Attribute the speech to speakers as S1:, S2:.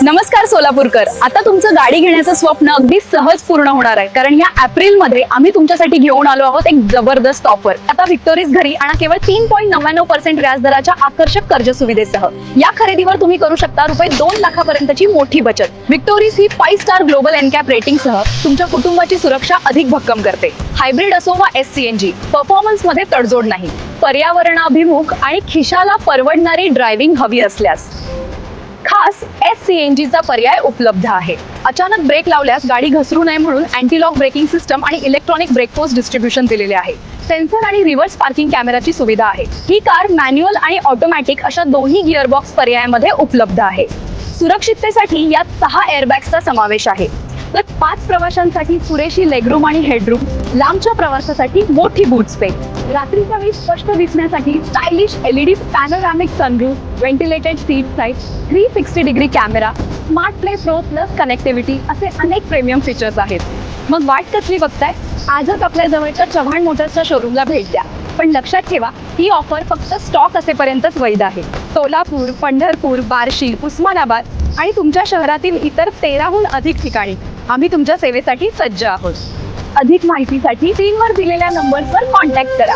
S1: नमस्कार सोलापूरकर, आता तुमचं गाडी घेण्याचं स्वप्न अगदी सहज पूर्ण होणार आहे, कारण या एप्रिल मध्ये आम्ही तुमच्यासाठी घेऊन आलो आहोत एक जबरदस्त ऑफर. आता व्हिक्टोरीज घरी आणा केवळ 3.99% व्याजदराच्या आकर्षक कर्ज सुविधेसह. या खरेदीवर तुम्ही करू शकता रुपये 2 लाखापर्यंतची मोठी बचत. व्हिक्टोरीज ही 5 स्टार ग्लोबल एनकॅप रेटिंग सह तुमच्या कुटुंबाची सुरक्षा अधिक भक्कम करते. हायब्रिड असो वा SCNG, परफॉर्मन्स मध्ये तडजोड नाही. पर्यावरणाभिमुख आणि खिशाला परवडणारी ड्रायव्हिंग हवी असल्यास खास SCNG चा पर्याय उपलब्ध आहे. अचानक ब्रेक लावल्यास गाडी घसरू नये म्हणून अँटी लॉक ब्रेकिंग सिस्टम आणि इलेक्ट्रॉनिक ब्रेक फोर्स डिस्ट्रीब्युशन दिलेले आहे. सेन्सर आणि रिव्हर्स पार्किंग कॅमेराची सुविधा आहे. ही कार मॅन्युअल आणि ऑटोमॅटिक अशा दोन्ही गिअरबॉक्स पर्यायामध्ये उपलब्ध आहे. सुरक्षिततेसाठी यात 6 एअरबॅग्सचा समावेश आहे. तर 5 प्रवाशांसाठी पुरेशी लेगरूम आणि हेडरूम, लांबच्या प्रवासासाठी मोठी बूट स्पेस, रात्रीच्या वेळी स्पष्ट दिसण्यासाठी stylish LED panoramic sunroof, ventilated seat side, 360 degree camera, smart play pro plus connectivity असे अनेक प्रीमियम फीचर्स आहेत. मग वाट कसली बघताय? आजच आपल्या जवळच्या चव्हाण मोटर्सच्या शोरूमला भेट द्या. पण लक्षात ठेवा, ही ऑफर फक्त स्टॉक असेपर्यंतच वैध आहे. सोलापूर, पंढरपूर, बार्शी, उस्मानाबाद आणि तुमच्या शहरातील इतर 13हून अधिक ठिकाणी आम्ही तुमच्या सेवेसाठी सज्ज आहोत. अधिक माहितीसाठी स्क्रीनवर दिलेल्या नंबरवर कॉन्टॅक्ट करा.